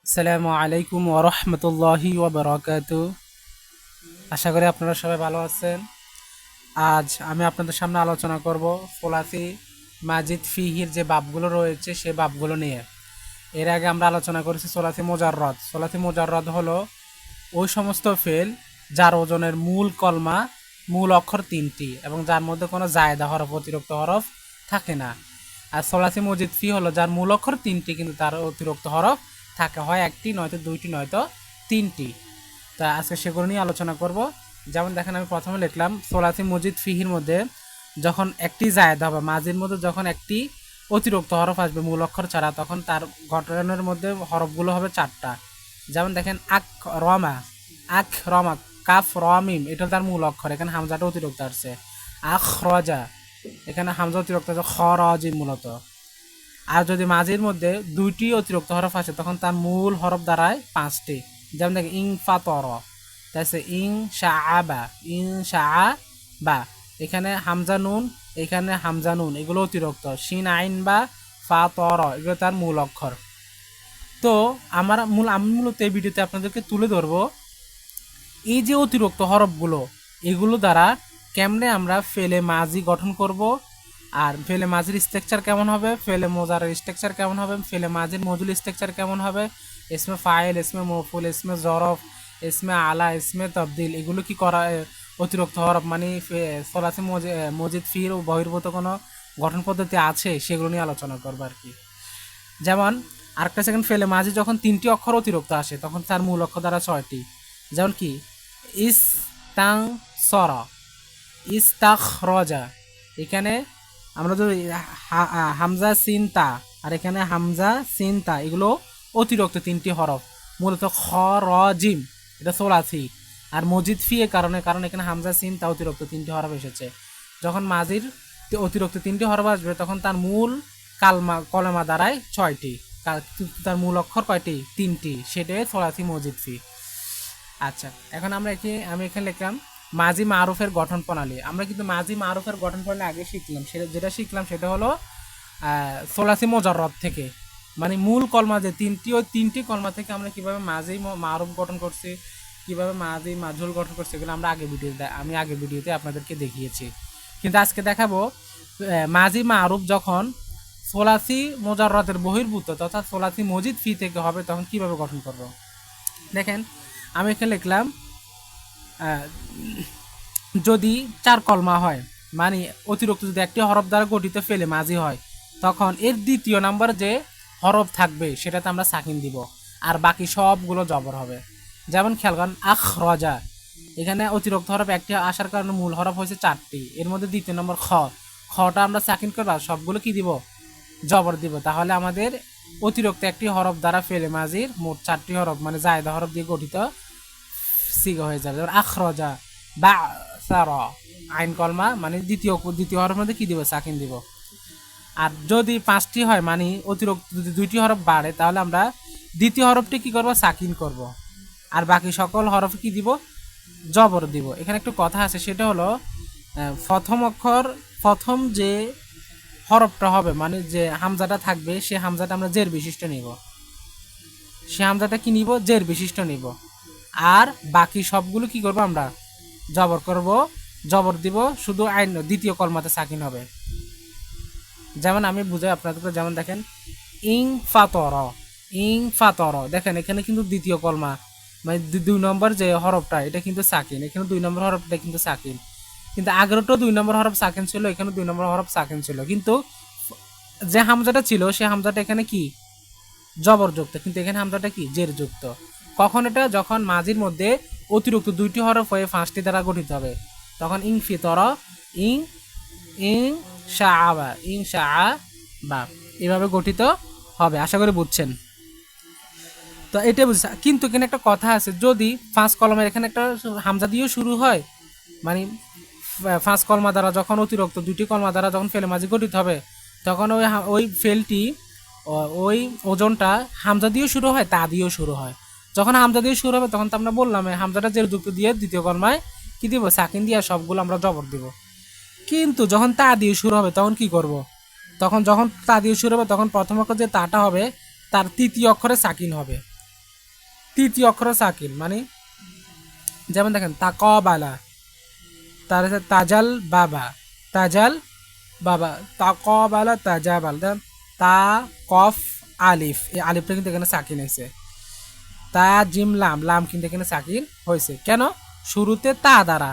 আসসালামু আলাইকুম ওরহমতুল্লাহি ওবরাকাতু। আশা করি আপনারা সবাই ভালো আছেন। আজ আমি আপনাদের সামনে আলোচনা করব ফলাফি মাজিদ ফিহির যে বাবগুলো রয়েছে সে বাবগুলো নিয়ে। এর আগে আমরা আলোচনা করেছি সোলাসি মোজাররদ। সোলাসি মোজাররদ হলো ওই সমস্ত ফেল যার ওজনের মূল কলমা মূল অক্ষর তিনটি এবং যার মধ্যে কোনো জায়দা হরফ অতিরিক্ত হরফ থাকে না। আর সোলাসি মজিদ ফি হলো যার মূল অক্ষর তিনটি কিন্তু তার অতিরিক্ত হরফ থাকে, হয় একটি নয়তো দুইটি নয়তো তিনটি। তা আজকে সেগুলো নিয়ে আলোচনা করব। যেমন দেখেন, আমি প্রথমে লিখলাম সোলাসি মজিদ ফিহির মধ্যে যখন একটি জায়দা হবে, মাজির মধ্যে যখন একটি অতিরিক্ত হরফ আসবে মূল অক্ষর ছাড়া, তখন তার গঠনের মধ্যে হরফগুলো হবে চারটা। যেমন দেখেন আক রমা, আখ রমা, কাফ রমিম, এটা তার মূল অক্ষর, এখানে হামজাটা অতিরিক্ত আসছে। আখ রজা, এখানে হামজা অতিরিক্ত আছে, খ রজিম মূলত। আর যদি মাঝির মধ্যে দুইটি অতিরিক্ত হরফ আসে তখন তার মূল হরফ দাঁড়ায় পাঁচটি। যেমন দেখেন ইং ফাতর, তাই ইং শাআবা, ইং শাআবা, এখানে হামজা নুন, এখানে হামজা নুন, এগুলো অতিরিক্ত। শিন আইন বা ফাতর, এগুলো তার মূল অক্ষর। তো আমি মূলত এই ভিডিওতে আপনাদেরকে তুলে ধরবো এই যে অতিরিক্ত হরফগুলো, এগুলো দ্বারা কেমনে আমরা ফেলে মাজি গঠন করব, আর ফেলে মাজির স্ট্রাকচার কেমন হবে, ফেলে মোজারের স্ট্রাকচার কেমন হবে, ফেলে মাজির মজুল স্ট্রাকচার কেমন হবে, ইসমে ফাইল, ইসমে মফুল, ইসমে জরফ, ইসমে আলা, ইসমে তবদিল, এগুলো কি করা অতিরিক্ত হরফ মানে সলাসি মজিদ ফির ও বহির্ভূত কোনো গঠন পদ্ধতি আছে সেগুলো নিয়ে আলোচনা করবো আর কি। যেমন আরেকটা সেকেন্ড, ফেলে মাঝি যখন তিনটি অক্ষর অতিরিক্ত আসে তখন তার মূল অক্ষর দ্বারা ছয়টি। যেমন কি ইস তাং সরা, ইস্তাখ রজা, এখানে আমরা যদি হামজা সিন তা, আর এখানে হামজা সিন তা, এগুলো অতিরিক্ত তিনটি হরফ, মূলত খ র জিম, এটা সোলাসি। আর মজিদ ফি এর কারণে, কারণ এখানে হামজা সিন তা অতিরিক্ত তিনটি হরফ এসেছে। যখন মাজির অতিরিক্ত তিনটি হরফ আসবে তখন তার মূল কলেমা দাঁড়ায় ছয়টি, তার মূল অক্ষর কয়টি? তিনটি, সেটাই সোলাসি মজিদ ফি। আচ্ছা, এখন আমি এখানে লিখলাম মাজি মারুফের গঠন প্রণালী। আমরা কিন্তু মাজি মারুফের গঠন প্রণালী আগে শিখলাম, যেটা শিখলাম সেটা হলো সোলাসি মোজাররদ থেকে, মানে মূল কলমা যে তিনটি, ওই তিনটি কলমা থেকে আমরা কিভাবে মাজি মারুফ গঠন করছি, কিভাবে মাজি মাজহুল গঠন করছি, এগুলো আমি আগে ভিডিওতে আপনাদেরকে দেখিয়েছি। কিন্তু আজকে দেখাবো মাজি মারুফ যখন সোলাসি মোজাররদের বহির্ভূত তথা সোলাসি মজিদ ফি থেকে হবে তখন কিভাবে গঠন করব। দেখেন, আমি এখানে লিখলাম যদি চার কলমা হয়, মানে অতিরিক্ত যদি একটি হরফ দ্বারা গঠিত ফেলে মাঝি হয়, তখন এর দ্বিতীয় নাম্বার যে হরফ থাকবে সেটাতে আমরা সাকিন দিব, আর বাকি সবগুলো জবর হবে। যেমন খেয়াল করেন আখ রজা, এখানে অতিরিক্ত হরফ একটি আসার কারণে মূল হরফ হয়েছে চারটি, এর মধ্যে দ্বিতীয় নম্বর খটা আমরা সাকিন করবো, সবগুলো কি দিব? জবর দিব। তাহলে আমাদের অতিরিক্ত একটি হরফ দ্বারা ফেলে মাজির মোট চারটি হরফ মানে জায়দা হরফ দিয়ে গঠিত সিগা হয়ে যাবে। যেমন আখরজা বা সারা, আইন কলমা মানে দ্বিতীয় হরফের মধ্যে কি দিব? সাকিন দিব। আর যদি পাঁচটি হয় মানে অতিরিক্ত যদি দুইটি হরফ বাড়ে তাহলে আমরা দ্বিতীয় হরফটি কি করব? সাকিন করব, আর বাকি সকল হরফ কি দিব? জবর দিব। এখানে একটু কথা আছে, সেটা হলো প্রথম যে হরফটা হবে মানে যে হামজাটা থাকবে সে হামজাটা আমরা জের বিশিষ্ট নিব, সে হামজাটা কি নিব? জের বিশিষ্ট নিব। আর বাকি সবগুলো কি করব? আমরা জবর করব, জবর দিব, শুধু আইন দ্বিতীয় কলমাতে সাকিন হবে। যেমন আমি বুঝাই আপনাদেরকে, যেমন দেখেন ইং ফাতর, ইং ফাতর, দেখেন এখানে কিন্তু দ্বিতীয় কলমা মানে দুই নম্বর যে হরফটা এটা কিন্তু সাকিন, এখানে দুই নম্বর হরফটা কিন্তু সাকিন, কিন্তু আগেরটাও দুই নম্বর হরফ সাকিন ছিল, এখানে দুই নম্বর হরফ সাকিন ছিল, কিন্তু যে হামজাটা ছিল সে হামজাটা এখানে কি? জবরযুক্ত, কিন্তু এখানে হামজাটা কি? জের যুক্ত। কখন এটা? যখন মাঝির মধ্যে অতিরিক্ত দুইটি হরফ হয়ে পাঁচটি দ্বারা গঠিত হবে, তখন ইং ফিতর, ইং ইং শাআবা, ইং শাআবা, এভাবে গঠিত হবে। আশা করি বুঝছেন। তো এটা বুঝছে, কিন্তু এখানে একটা কথা আছে, যদি পাঁচ কলমের এখানে একটা হামজা দিয়েও শুরু হয়, মানে পাঁচ কলমা দ্বারা যখন অতিরিক্ত দুইটি কলমা দ্বারা যখন ফেলে মাঝি গঠিত হবে তখন ওই ফেলটি ওই ওজনটা হামজা দিয়েও শুরু হয়, তা দিয়েও শুরু হয়। যখন হামজা দিয়ে শুরু হবে তখন তো আমরা বললাম হামজাটা জের যুক্ত দিয়ে দ্বিতীয় কলমায় কি দিব? সাকিন দিয়ে সবগুলো আমরা জবর দিব। কিন্তু যখন তা দিয়ে শুরু হবে তখন কি করব? যখন তা দিয়ে শুরু হবে তখন প্রথম অক্ষর যে তাটা হবে তার তৃতীয় অক্ষরে সাকিন হবে, তৃতীয় অক্ষর সাকিন, মানে যেমন দেখেন তাকবালা, তার তাজাল বাবা, তাজাল বাবা, তাকবালা তাজাবাল, তা কফ আলিফ, এই আলিফটা কিন্তু এখানে সাকিন হয়েছে। তা জিম লাম, লাম কিন্তু এখানে সাকিন হয়েছে কেন? শুরুতে তা দ্বারা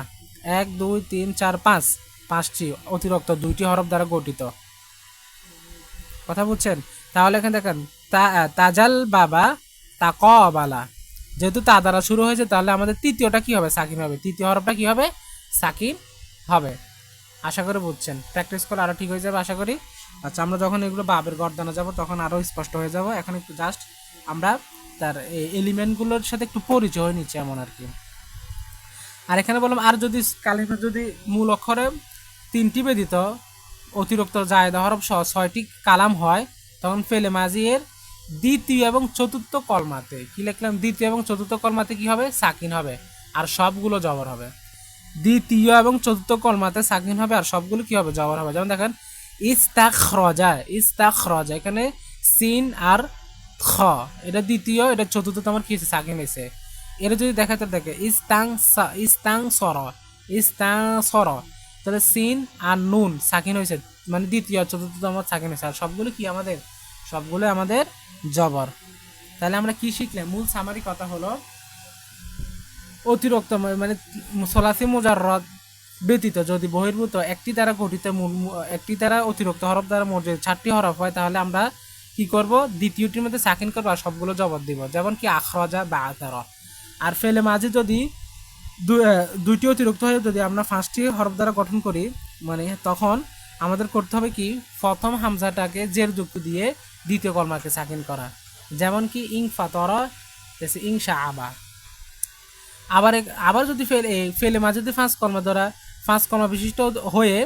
1 2 3 4 5 5টি অতিরিক্ত 2টি হরফ দ্বারা গঠিত, কথা বুঝছেন? তাহলে এখানে দেখেন তাজাল বাবা তাকবালা, যেহেতু তা দ্বারা শুরু হয়েছে তাহলে আমাদের তৃতীয়টা কি হবে? সাকিন হবে। তৃতীয় হরফটা কি হবে? সাকিন হবে। আশা করি বুঝছেন, প্র্যাকটিস করলে আরও ঠিক হয়ে যাবে আশা করি। আচ্ছা, আমরা যখন এগুলো বাবের গর্দানে যাব তখন আরও স্পষ্ট হয়ে যাব। এখন একটু জাস্ট আমরা তার এলিমেন্টগুলোর সাথে একটু পরিচয় হয়ে নিচ্ছে এমন আর কি। আর এখানে বললাম, আর যদি কালিমা যদি মূল অক্ষরে 3টি ব্যতীত অতিরিক্ত জায়েদা হরফ সহ 6টি কালাম হয়, তখন ফেলে মাজি এর দ্বিতীয় এবং চতুর্থ কলমাতে কি লিখলাম? দ্বিতীয় এবং চতুর্থ কলমাতে কি হবে? সাকিন হবে, আর সবগুলো জবর হবে। দ্বিতীয় এবং চতুর্থ কলমাতে সাকিন হবে আর সবগুলো কি হবে? জবর হবে। যেমন দেখেন ইস্তাখরাজা, ইস্তাখরাজা, এখানে সিন আর খ, এটা দ্বিতীয়, এটা চতুর্থ, তোমার কি হয়েছে? সাকিন হয়েছে। এটা যদি দেখাতে দেখে ইস্তাং সর, ইস্তাং সর, তাহলে সিন আর নুন সাকিন হয়েছে, মানে দ্বিতীয় চতুর্থ তোমার সাকিন হয়েছে, আর সবগুলো কি আমাদের? সবগুলো আমাদের জবর। তাহলে আমরা কি শিখলাম? মূল সামারি কথা হলো, অতিরিক্ত মানে সলাসি মুজাররদ ব্যতীত যদি বহির্ভূত একটি দ্বারা গঠিত একটি দ্বারা অতিরিক্ত হরফ দ্বারা মোট 4টি হরফ হয়, তাহলে আমরা কি করব? দ্বিতীয়টির মধ্যে সাকিন করবো আর সবগুলো জবর দিব, যেমন কি আখরাজা বা আতারা। আর ফেলে মাঝে যদি দুইটি অতিরিক্ত হয়ে যদি আমরা 5টি হরফ দ্বারা গঠন করি, মানে তখন আমাদের করতে হবে কি? প্রথম হামজাটাকে জের যুক্ত দিয়ে দ্বিতীয় কলমাকে সাকিন করা, যেমন কি ইং ফাতরা, ইং শাআবা। আবার আবার যদি ফেলে মাঝে যদি 5 কলমা দ্বারা 5 কলমা বিশিষ্ট হয়ে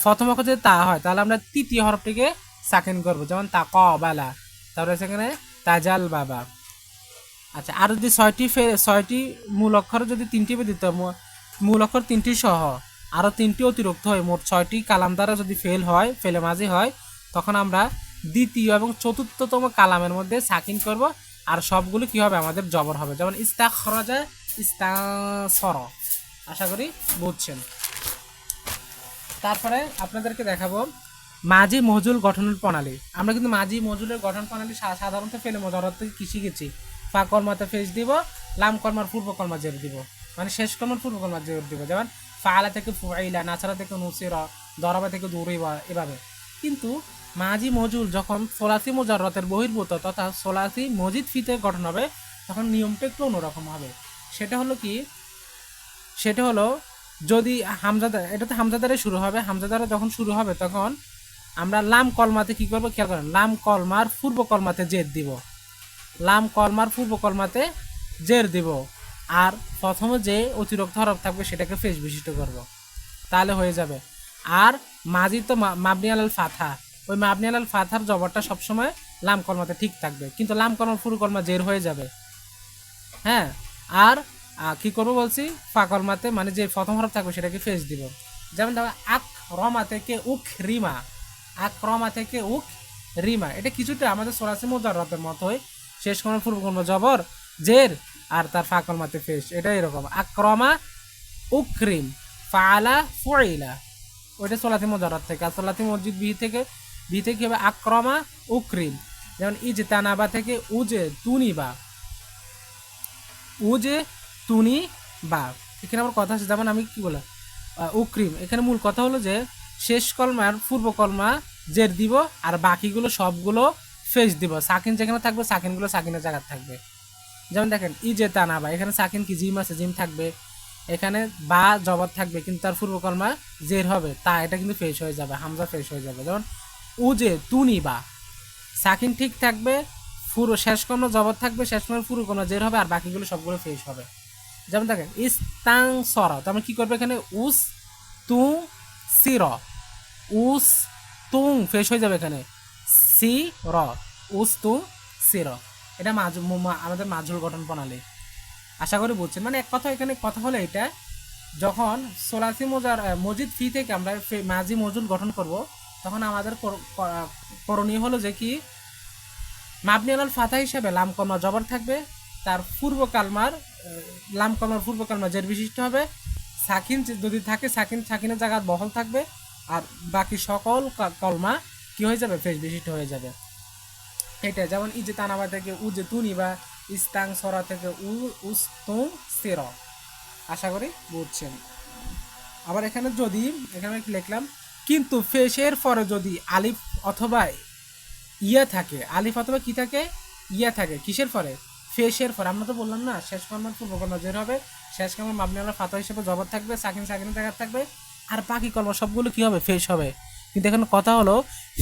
প্রথম অক্ষর যদি তা হয়, তাহলে আমরা তৃতীয় হরফটিকে সাকিন করব, যেমন তাকবালা, তারপরে সেখানে তাজাল বাবা। আচ্ছা, আর যদি 6টি মূল অক্ষর যদি 3টি ব্যতীত মূল অক্ষর 3টি সহ আরও 3টি অতিরিক্ত হয়, মোট 6টি কালাম দ্বারা যদি ফেলে মাঝি হয়, তখন আমরা দ্বিতীয় এবং চতুর্থতম কালামের মধ্যে সাকিন করব আর সবগুলো কি হবে? আমাদের জবর হবে, যেমন ইস্তাখরাজা, ইস্তাসর। আশা করি বুঝছেন। তারপরে আপনাদেরকে দেখাবো মাঝি মজুল গঠনের প্রণালী। আমরা কিন্তু মাঝি মজুলের গঠন প্রণালী সাধারণত ফেলে মজারত থেকে কি শিখেছি? ফা কলমাতে ফেস দিব, লাম কলমার পূর্ব কলমা জের দিব, মানে শেষ কলমার পূর্ব কলমা জের দিব, যেমন ফাআলা থেকে ফুআইলা, নাছারা থেকে নুসিরা, দরাবা থেকে দুরিবা, এভাবে। কিন্তু মাঝি মজুল যখন সোলাসি মুজাররতের বহির্ভূত তথা সোলাসি মজিদ ফিতে গঠন হবে, তখন নিয়মটা একটু অন্যরকম হবে। সেটা হলো কি? সেটা হলো যদি হামজাদা, এটাতে হামজাদারে শুরু হবে, হামজাদারে যখন শুরু হবে তখন আমরা লাম কলমাতে কি করবো? খেয়াল করেন, লাম কলমার পূর্ব কলমাতে জের দিব, লাম কলমার পূর্ব কলমাতে জের দিব, আর প্রথমে যে অতিরিক্ত হরফ থাকবে সেটাকে ফেস বিশিষ্ট করব, তাহলে হয়ে যাবে। আর মাজি তো মাবনি আলাল ফাথা, ওই মাবনি আলাল ফাথার জবরটা সবসময় লাম কলমাতে ঠিক থাকবে, কিন্তু লাম কলমার পূর্ব কলমা জের হয়ে যাবে। হ্যাঁ, আর কি করবো বলছি? ফা কলমাতে মানে যে প্রথম হরফ থাকবে সেটাকে ফেস দিব, যেমন দেখো আক রমা থেকে উক রিমা, আক রমা থেকে উক রিমা, এটা কিছুটা আমাদের সোলাসি মুজাররতের মতোই, শেষ কলমার পূর্ব কলমা জবর জের আর তার ফা কলমাতে ফেস, এটা এরকম। আক্রমা উকরিম, ফাআলা ফুইলা, ওইটা সোলাসি মুজাররত থেকে। আর সোলাসি মসজিদ বি থেকে হবে আক্রমা উকরিম, যেমন ইজতানাবা থেকে উজে তুনিবা, উজে তুনি বা। এখানে আবার কথা আছে, যেমন আমি কি বললাম উকরিম, এখানে মূল কথা হলো যে শেষ কলমার পূর্ব কলমা জের দিব আর বাকিগুলো সবগুলো ফেস দিব, সাকিন যেখানে থাকবে সাকিনগুলো সাকিনের জায়গায় থাকবে। যেমন দেখেন ইজে তানাবা, এখানে সাকিন কি জিম আছে, জিম থাকবে, এখানে বা জবর থাকবে, কিন্তু তার পূর্ব কলমা জের হবে, তা এটা কিন্তু ফেস হয়ে যাবে, হামজা ফেস হয়ে যাবে। যেমন উজে তুনি বা, সাকিন ঠিক থাকবে, পুরো শেষ কলমা জবর থাকবে, শেষ কলমার পুরো কলমা জের হবে আর বাকিগুলো সবগুলো ফেস হবে। যেমন দেখেন ইস্তাং সর, তো আমরা কি করবো? এখানে উস তু সির, উস তুং ফেস হয়ে যাবে, এখানে সি র, উস তুং সির, এটা আমাদের মাঝুল গঠন প্রণালী। আশা করি বুঝছেন। মানে এক কথা, এখানে কথা হলো এটা, যখন সোলাসি মজিদ ফি থেকে আমরা মাঝি মজুল গঠন করব, তখন আমাদের করণীয় হলো যে কি? মাবনি আলাল ফাতা হিসাবে লাম কলমা জবর থাকবে, তার পূর্ব কালমার লাম কলমার পূর্ব কালমা জের বিশিষ্ট হবে, সাকিন যদি থাকে সাকিনের জায়গা বহল থাকবে, আর বাকি সকল কলমা কি হয়ে যাবে, ফেস বিশিষ্ট হয়ে যাবে। এটা যেমন ইজে তানাবা থেকে উজে তুনি বা ইস্তাং সরা থেকে উস্তুং সের। আশা করি বুঝছেন। আবার এখানে লিখলাম কিন্তু ফেসের পরে যদি আলিফ অথবা ইয়া থাকে, আলিফ অথবা কি থাকে, ইয়া থাকে, কিসের পরে, ফেসের পরে। আমরা তো বললাম না শেষ কর্মের পূর্বকর্ম জের হবে, শেষ কর্মের মাবনি আলার ফাতা হিসেবে জবর থাকবে, সাকিনের জায়গা থাকবে, আর বাকি কর্ম সবগুলো কি হবে, ফেস হবে। কিন্তু এখন কথা হলো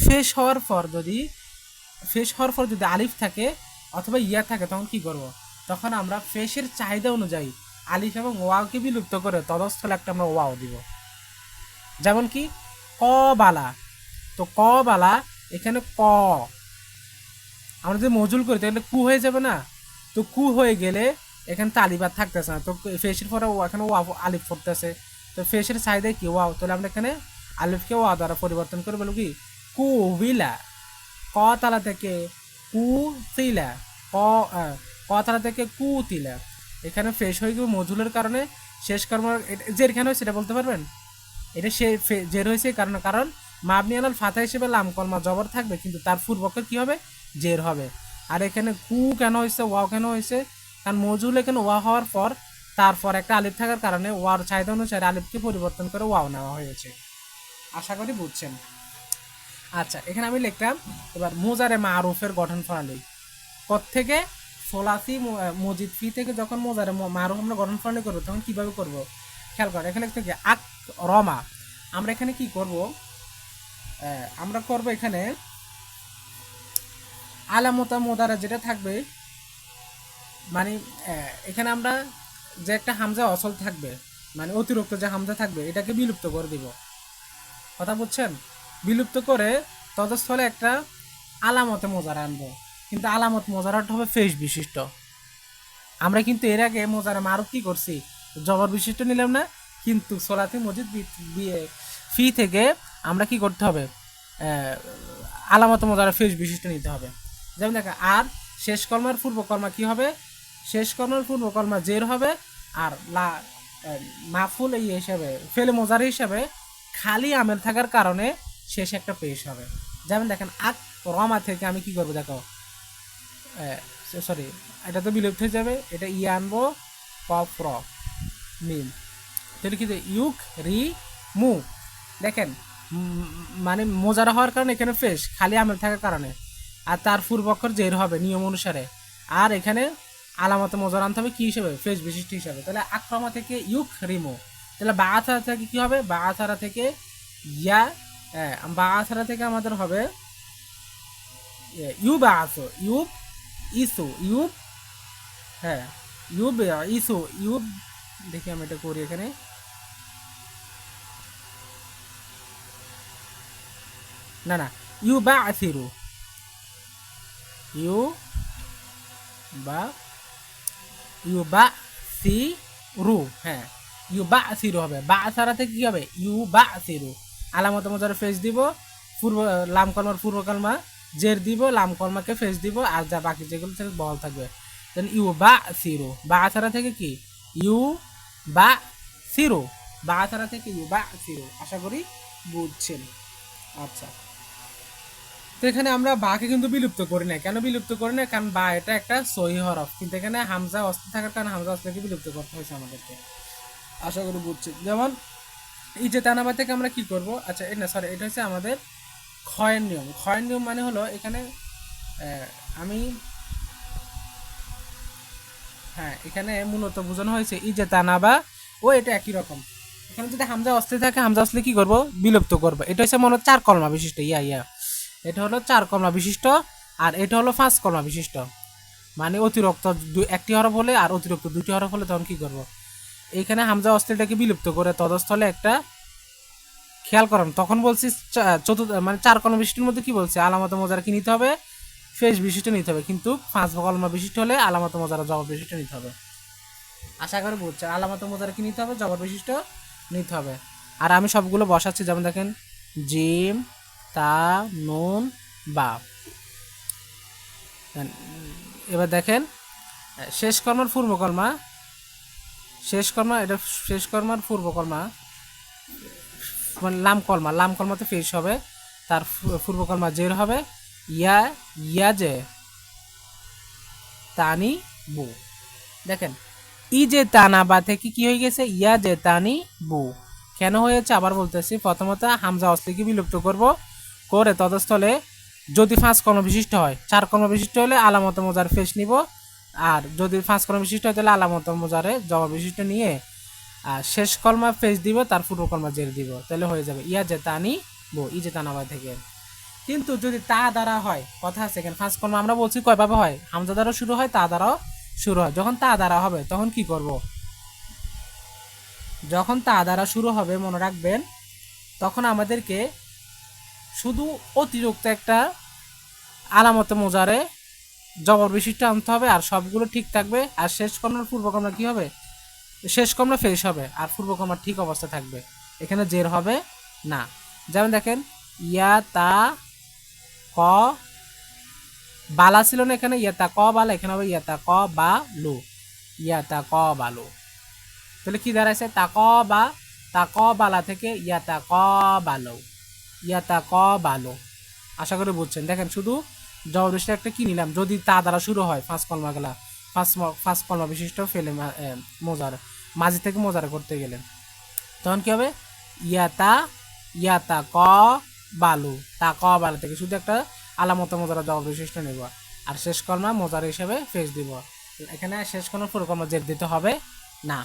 ফেস হওয়ার পর যদি আলিফ থাকে অথবা ইয়া থাকে তখন কি করব, তখন আমরা ফেসের চাহিদা অনুযায়ী আলিফ এবং ওয়াওকে বিলুপ্ত করে তদস্থলে একটা আমরা ওয়াও দিব। যেমন কি ক বালা, তো ক বালা এখানে ক আমরা যদি মজুল করি তাহলে কু হয়ে যাবে না, তো কু হয়ে গেলে এখানে তো আলিফ আর থাকতেছে না, তো ফেসের পরে এখানে ওয়া আলিফ পড়তেছে, তো ফেসের চাহিদায় কি ওয়াও, তাহলে আমরা এখানে আলিফকে ওয়া দ্বারা পরিবর্তন করে বলব কি কু উবিলা, ক তালা থেকে কু তিলা, ক তালা থেকে কু তিলা। এখানে ফেস হয়ে গেল মজুলের কারণে, শেষ কর্ম জের কেন হয়েছে এটা বলতে পারবেন, এটা সে জের হয়েছে কারণ মাবনি আলাল ফাতা হিসেবে লাম কলমা জবর থাকবে, কিন্তু তার পূর্বকের কি হবে, জের হবে। আর এখানে কু কেন হয়েছে, ওয়াও কেন হয়েছে, কারণ মজুল এখানে ওয়া হওয়ার পর তারপর একটা আলিফ থাকার কারণে ওয়ার চাহিদা অনুসারে আলিফকে পরিবর্তন করে ওয়াও নেওয়া হয়েছে। আশা করি বুঝছেন। আচ্ছা, এখানে আমি লিখলাম এবার মোজারে মারুফের গঠন প্রণালী থেকে সোলাসি মজিদ ফি থেকে যখন মোজারে মারুফ আমরা গঠন প্রণালী করবো তখন কিভাবে করব, খেয়াল কর। এখানে থেকে আক রমা, আমরা এখানে কি করব, আমরা করব এখানে আলামতা মোদারা যেটা থাকবে, মানে এখানে আমরা যে একটা হামজা অসল থাকবে, মানে অতিরিক্ত যে হামজা থাকবে এটাকে বিলুপ্ত করে দিব। কথা বুঝছেন, বিলুপ্ত করে তদস্থলে একটা আলামতে মোজারা আনবো, কিন্তু আলামত মোজারাটা হবে ফেস বিশিষ্ট। আমরা কিন্তু এর আগে মোজারা মারুফ কি করছি, জবর বিশিষ্ট নিলাম না, কিন্তু সোলাতি মজিদ ফি থেকে আমরা কি করতে হবে, আলামত মোজারা ফেস বিশিষ্ট নিতে হবে। যেমন দেখা, আর শেষ কর্মার পূর্বকর্মা কি হবে, শেষ কর্মার পূর্বকর্মা জের হবে, আর মাফুল এই হিসাবে ফেলে মোজার হিসাবে খালি আমেল থাকার কারণে শেষ একটা পেশ হবে। যেমন দেখেন আক রমা থেকে আমি কি করবো, দেখো সরি এটা তো বিলুপ্ত হয়ে যাবে, এটা ই আনবো কফ র মিম, তাহলে কি ইউক রি মু। দেখেন মানে মোজারা হওয়ার কারণে এখানে ফেস খালি আমেল থাকার কারণে, আর তার পূর্বক্ষর জের হবে নিয়ম অনুসারে, আর এখানে আলামতে মোজার আনতে হবে কি হিসেবে, ফেস বিশিষ্ট হিসাবে। তাহলে আক্রমা থেকে ইউক রিমু, তাহলে বা আথারা থেকে কি হবে, বা আথারা থেকে ইয়া, বা আথারা থেকে আমাদের হবে ইউ বা আসো, ইউব ইসু, ইউব, হ্যাঁ ইউব ইসু, ইউব, দেখি আমি এটা করি এখানে, না না ইউ বা আসিরু, ইউ বা ইউ বা সি রু, হ্যাঁ ইউ বা সিরু হবে, বা সারা থেকে কি হবে, ইউ বা সিরু, আলামত মজার ফেস দিব, পূর্ব লাম কলমার পূর্ব কলমা জের দিব, লাম কলমাকে ফেস দিব, আর যা বাকি যেগুলো থেকে বহাল থাকবে। দেন ইউ বা সিরু, বা সারা থেকে কি ইউ বা সিরু, বা সারা থেকে ইউ বা সিরু। আশা করি বুঝছেন। আচ্ছা, তো এখানে আমরা বাকে কিন্তু বিলুপ্ত করি না, কেন বিলুপ্ত করি না, কারণ বা এটা একটা সহি হরফ, কিন্তু এখানে হামজা অস্ত্র থাকার কারণে হামজা অস্ত্রকে বিলুপ্ত করতে হয়েছে আমাদেরকে। আশা করি বুঝছেন। যেমন এই যে তানাবা থেকে আমরা কি করব, আচ্ছা এটা সরি এটা হচ্ছে আমাদের ক্ষয়ের নিয়ম। ক্ষয়ের নিয়ম মানে হলো এখানে আমি হ্যাঁ এখানে মূলত বোঝানো হয়েছে এই যে তানাবা ও এটা একই রকম। এখানে যদি হামজা অস্ত্রে থাকে, হামজা অস্ত্রে কি করব, বিলুপ্ত করব। এটা হচ্ছে মনে চার কলমা বিশিষ্ট, এটা হলো চার কলমা বিশিষ্ট, আর এটা হলো পাঁচ কলমা বিশিষ্ট। মানে অতিরিক্ত একটি হরফ হলে আর অতিরিক্ত দুটি হরফ হলে তখন কি করব, এইখানে হামজা অস্ত্রটাকে বিলুপ্ত করে তদস্থলে একটা, খেয়াল করেন তখন বলছি চতুর্থ মানে চার কলমা বিশিষ্টের মধ্যে কি বলছে, আলামত মোজারা কি নিতে হবে, ফেস বিশিষ্ট নিতে হবে, কিন্তু পাঁচ কলমা বিশিষ্ট হলে আলামত মোজারা জবর বিশিষ্ট নিতে হবে। আশা করি বুঝছে, আলামত মোজারা কি নিতে হবে, জবর বিশিষ্ট নিতে হবে। আর আমি সবগুলো বসাচ্ছি, যেমন দেখেন জিম তা নুন বা, এবার দেখেন শেষ কর্মার পূর্বকর্মা, শেষ কর্মা এটা শেষ কর্মার পূর্বকর্মা মানে লাম কলমা, লাম কলমাতে ফেস হবে, তার পূর্বকর্মা জের হবে ইয়া, ইয়া যে তানি বু। দেখেন ই যে তানা বা থেকে কি হয়ে গেছে ইয়া যে তানি বু। কেন হয়েছে আবার বলতেছি, প্রথমত হামজা অস্লিকে বিলুপ্ত করব, করে তদস্থলে যদি 5 কর্ম বিশিষ্ট হয়, 4 কর্ম বিশিষ্ট হলে আলামত মোজার ফেস নিব, আর যদি 5 কর্ম বিশিষ্ট হয় তাহলে আলামত মোজারে জবাব বিশিষ্ট নিয়ে আর শেষ কলমা ফেস দিব, তার পূর্ব কলমা জের দিব, তাহলে হয়ে যাবে ইয়া যে তানি বো, ই যে তানাবা থেকে। কিন্তু যদি তা দ্বারা হয়, কথা আছে এখানে, ফার্স্ট কলমা আমরা বলছি কয়ভাবে হয়, হামজা দ্বারা শুরু হয়, তা দ্বারাও শুরু হয়। যখন তা দ্বারা হবে তখন কি করব, যখন তা দ্বারা শুরু হবে মনে রাখবেন, তখন আমাদেরকে শুধু অতিরিক্ত একটা আলামত মোজারে জবর বিশিষ্ট আনতে হবে, আর সবগুলো ঠিক থাকবে। আর শেষ কর্মার পূর্ব কর্মা কি হবে, শেষ কর্মা ফেস হবে, আর পূর্ব কর্মা ঠিক অবস্থা থাকবে, এখানে জের হবে না। যেমন দেখেন ইয়া তা ক বালা ছিল না, এখানে ইয়াতা ক বালা, এখানে হবে ইয়াতা ক বা লু, ইয়াতা ক বালু। তাহলে কি দাঁড়াইছে, তা ক বা, তা ক বালা থেকে ইয়াতা ক বালো, ইয়াতা ক বালো। আশা করি বুঝছেন। দেখেন শুধু জবরদস্তি একটা কি নিলাম, যদি তা দ্বারা শুরু হয় ফার্স্ট কলমা গেলা, ফার্স্ট কলমা বিশিষ্ট ফেলে মোজার মাঝি থেকে মোজারে করতে গেলেন, তখন কি হবে ইয়াতা, ইয়াতা ক বালু, তা ক বালু থেকে শুধু একটা আলামত মোজারা জবাব বিশিষ্ট নেব, আর শেষ কর্মা মোজার হিসেবে ফেস দিব। এখানে শেষ কর্মা পুরো কর্মা জের দিতে হবে না,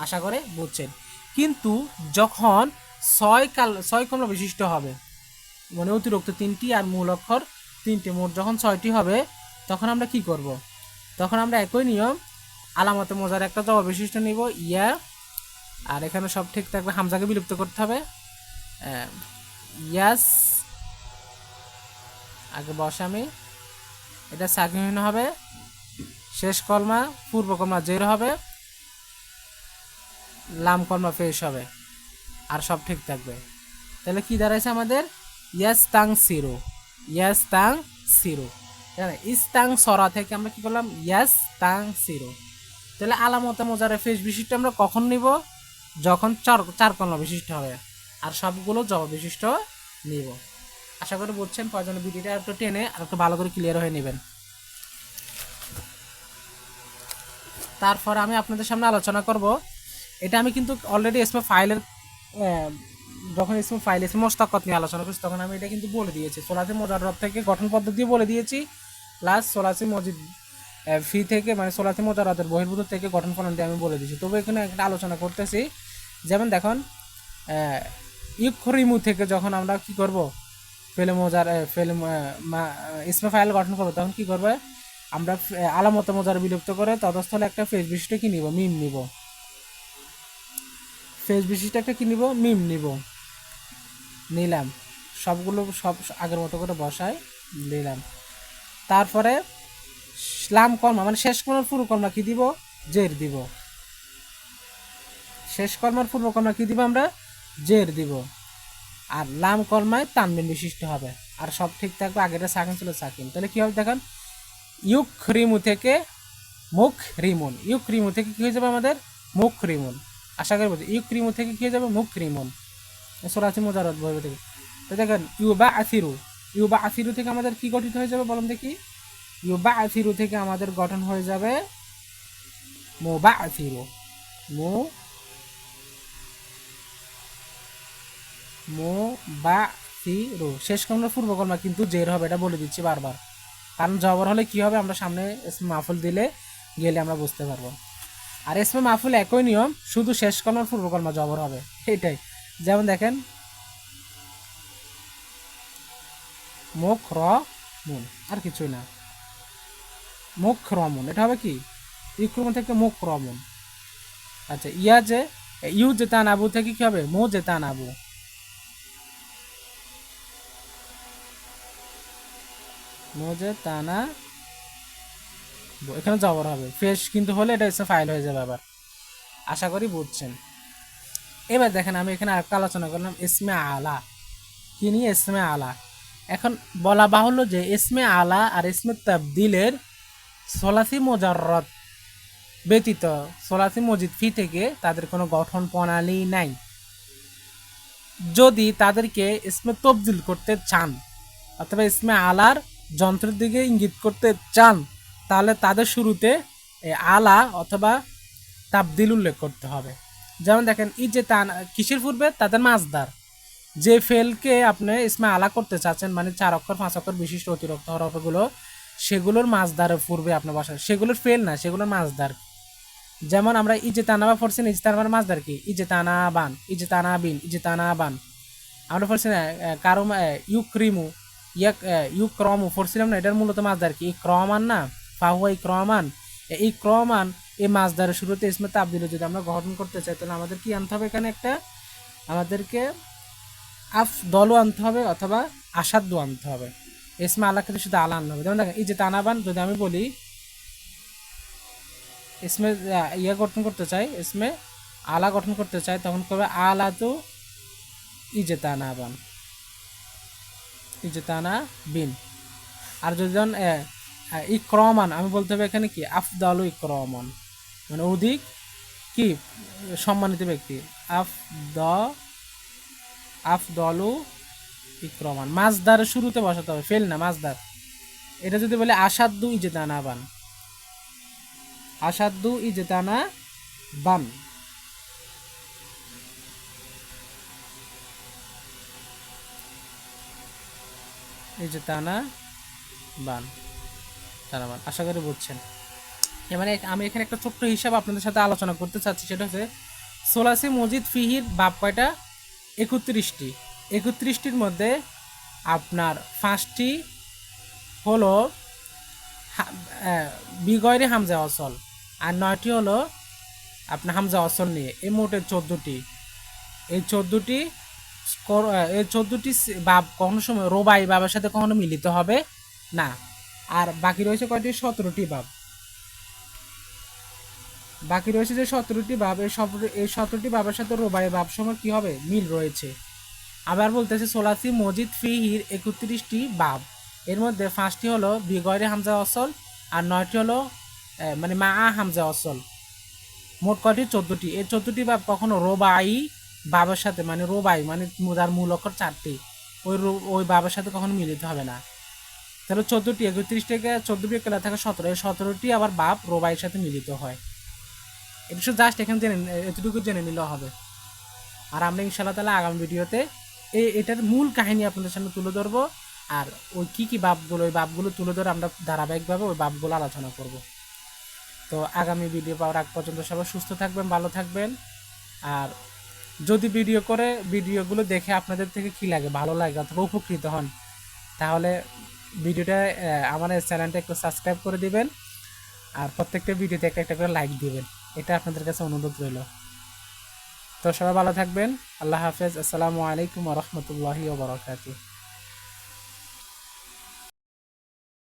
আশা করে বুঝছেন। কিন্তু যখন ছয় কর্ম বিশিষ্ট হবে, মানে অতিরিক্ত 3টি আর মূল অক্ষর 3টি, মোট যখন 6টি হবে, তখন আমরা কি করব, তখন আমরা একই নিয়ম আলামতে মোজার একটা জবাব বিশিষ্ট নিব ইয়া, আর এখানে সব ঠিক থাকবে, হামজাকে বিলুপ্ত করতে হবে, ইয়াস আগে বসে আমি, এটা সাকিন হবে, শেষ কলমা পূর্ব কলমা জের হবে, লাম কলমা ফেস হবে, আর সব ঠিক থাকবে। তাহলে কি দাঁড়াইছে আমাদের ইয়াস তাং সিরো, ইয়াস তাং সিরো। ইস্তাং সরা থেকে আমরা কি করলাম ইয়াস তাং সিরো। তাহলে আলামতে মোজারে ফেস বিশিষ্ট আমরা কখন নিব, যখন চার কলমা বিশিষ্ট হবে, আর সবগুলো জবাব বিশিষ্ট নিব। আশা করি বুঝছেন। প্রয়োজনে ভিডিওটা একটু টেনে আর একটু ভালো করে ক্লিয়ার হয়ে নেবেন। তারপর আমি আপনাদের সামনে আলোচনা করব, এটা আমি কিন্তু অলরেডি এসমে ফাইলের যখন এসমে ফাইল এসমে মোস্তাকত নিয়ে আলোচনা করছি, তখন আমি এটা কিন্তু বলে দিয়েছি, সোলাসি মোজাররব থেকে গঠন পদ্ধতি বলে দিয়েছি, প্লাস সোলাসি মজিদ ফি থেকে মানে সোলাসি মোজাররদের বহির্ভূত থেকে গঠন প্রণালী আমি বলে দিয়েছি। তবে এখানে একটা আলোচনা করতেছি, যেমন দেখুন ইউখরিমু থেকে যখন আমরা কি করব, ফেলে মোজার ফেলে ইসমে ফাইল গঠন করবো, তখন কি করবে, আমরা আলামত মোজার বিলুপ্ত করে তদস্থলে একটা ফেস বিশিষ্ট কি নিব, মিম নিব, ফেস বিশিষ্ট একটা কি নিব, মিম নিব, নিলাম, সবগুলো সব আগের মতো করে বসাই নিলাম। তারপরে লাম কর্মা মানে শেষ কর্মার পূর্ব কর্মা কি দিব, জের দিব, শেষ কর্মার পূর্ব কর্মা কি দিব আমরা, জের দিব, আর লাম কর্মায় তানবিন বিশিষ্ট হবে, আর সব ঠিক থাকবে, আগেটা সাকিন ছিল সাকিন। তাহলে কি হবে দেখেন, ইউক রিমু থেকে মুখ রিমুন, ইউক রিমু থেকে কি হয়ে যাবে আমাদের মুখ রিমুন। আশা করি বলছি ইউক রিমু থেকে কি হয়ে যাবে, মুখ রিমুন, সোলাসি মোজাররদ বইবে থেকে। তো দেখেন ইউবা আসিরু, ইউবা আসিরু থেকে আমাদের কি গঠিত হয়ে যাবে বলুন দেখি, ইউবা আসিরু থেকে আমাদের গঠন হয়ে যাবে মোবা আসিরু, মোবা সিরু। শেষ কর্মের পূর্ব কর্মা কিন্তু জের হবে, এটা বলে দিচ্ছি বারবার, কারণ জবর হলে কি হবে, আমরা সামনে মাহফুল দিলে গেলে আমরা বুঝতে পারবো। আর এসমে মাহফুল একই নিয়ম, শুধু শেষ কর্মার পূর্ব কর্মা জবর হবে, এটাই। যেমন দেখেন মুখ র মুন, আর কিছুই না, মুখ রমন, এটা হবে কি ইক্রমন থেকে মুখ রমন। আচ্ছা ইয়া যে ইউ জেতান আবু থেকে কি হবে, মো জেতান আবু, মো জেতানা, এখানে জবর হবে, ফেস কিন্তু হলে এটা এসে ফাইল হয়ে যাবে আবার। আশা করি বুঝছেন। এবার দেখেন আমি এখানে আরেকটা আলোচনা করলাম ইসমে আলা, কি নিয়ে, ইসমে আলা। এখন বলা বাহুল্য যে ইসমে আলা আর ইসমে তাবদিলের সোলাসি মোজাররদ ব্যতীত সোলাসি মজিদ ফি থেকে তাদের কোনো গঠন প্রণালী নাই। যদি তাদেরকে ইসমে তবদিল করতে চান অথবা ইসমে আলার যন্ত্রের দিকে ইঙ্গিত করতে চান, তাহলে তাদের শুরুতে আলা অথবা তাবদিল উল্লেখ করতে হবে। যেমন দেখেন ইজে তান কিসের পূর্বে তাদের মাজদার, যে ফেলকে আপনি ইসমে আলা করতে চাচ্ছেন, মানে 4 অক্ষর 5 অক্ষর বিশিষ্ট অতিরিক্ত হরফগুলো, সেগুলোর মাজদারের পূর্বে আপনি বসান, সেগুলোর ফেল না, সেগুলোর মাজদার। যেমন আমরা ইজে তানাবা পড়ছেন, ইজে তানাবার মাজদার কি? ইজে তানা বান, ইজে তানা বিন, ইজে তানা বান। আমরা পড়ছিলাম কারো ইউক্রিমু, ইউক্রমু পড়ছিলাম না, এটার মূলত মাজদার কি? ইক্রমান না, ফাহুয়া ইক্রমান। এই ক্রমান এই মাজদারের শুরুতে ইসমে তাবদিল যদি আমরা গঠন করতে চাই, তাহলে আমাদের কি আনতে হবে? এখানে একটা আমাদেরকে আফদলও আনতে হবে অথবা আসাদ্দু আনতে হবে। ইসমে আল্লাহ ক্ষেত্রে শুধু আলা আনতে হবে। যেমন দেখেন ইজে তানাবান, যদি আমি বলি ইসমে ইয়া গঠন করতে চাই, ইসমে আলা গঠন করতে চাই, তখন করবে আলা তো ইজেতানা বান, ইজেতানা বিন। আর যদি যখন ইক্রমান, আমি বলতে হবে এখানে কি? আফদালু ইক্রমান, মানে অধিক কি সম্মানিত ব্যক্তি। আফদলু ইক্রমান, মাজদারের শুরুতে বসাতে হবে, ফেল না, মাজদার। এটা যদি বলে আসাদ্দু ইজেতানা বান, আসাদ্দু ইজেতানা বান, ইজেতানা বান, তানাবান। আশা করি বুঝছেন। মানে আমি এখানে একটা ছোট্ট হিসাব আপনাদের সাথে আলোচনা করতে চাচ্ছি, সেটা হচ্ছে সোলাসি মজিদ ফিহির বাব কয়টা? 31টি। 31টির মধ্যে আপনার 5টি হলো বিগয়রে হামজা অসল, আর 9টি হলো আপনার হামজা অসল নিয়ে, এই মোটে 14টি। এই 14টি বাব কখনো সময় রোবাই বাবার সাথে কখনো মিলিত হবে না। আর বাকি রয়েছে কয়টি? 17টি বাব। বাকি রয়েছে যে 17টি বাব, এই 17টি বাবের সাথে রোবাই বাব সময় কি হবে? মিল রয়েছে। আবার বলতেছে সোলাসি মজিদ ফিহির 31টি বাব, এর মধ্যে 5টি হলো বিগয়রে হামজা অসল, আর 9টি হলো মানে মা হামজা অসল। মোট কয়টি? 14টি। এই 14টি বাব কখনো রোবাই বাবার সাথে, মানে রোবাই মানে যার মূল অক্ষর 4টি, ওই বাবার সাথে কখনো মিলিত হবে না। তাহলে 14টি, 31 থেকে 14টি কেলা থাকে 17, এই 17টি আবার বাব রোবাইয়ের সাথে মিলিত হয়। এটা শুধু জাস্ট এখানে এতটুকু জেনে নিলেও হবে। আর আমরা ইনশাআল্লাহ তাআলা আগামী ভিডিওতে এটার মূল কাহিনী আপনাদের সামনে তুলে ধরবো, আর ওই কী বাবগুলো, ওই বাবগুলো তুলে ধরে আমরা ধারাবাহিকভাবে ওই বাবগুলো আলোচনা করব। তো আগামী ভিডিও পাওয়ার আগ পর্যন্ত সবাই সুস্থ থাকবেন, ভালো থাকবেন। আর যদি ভিডিওগুলো দেখে আপনাদের থেকে কী লাগে, ভালো লাগে অথবা উপকৃত হন, তাহলে ভিডিওটা আমার চ্যানেলটা একটু সাবস্ক্রাইব করে দিবেন, আর প্রত্যেকটা ভিডিওতে একটা একটা করে লাইক দিবেন, এটা আপনাদের কাছে অনুরোধ রইল। তো সবাই ভালো থাকবেন, আল্লাহ হাফেজ, আসসালামু আলাইকুম ওয়া রাহমাতুল্লাহি ওয়া বারাকাতুহু।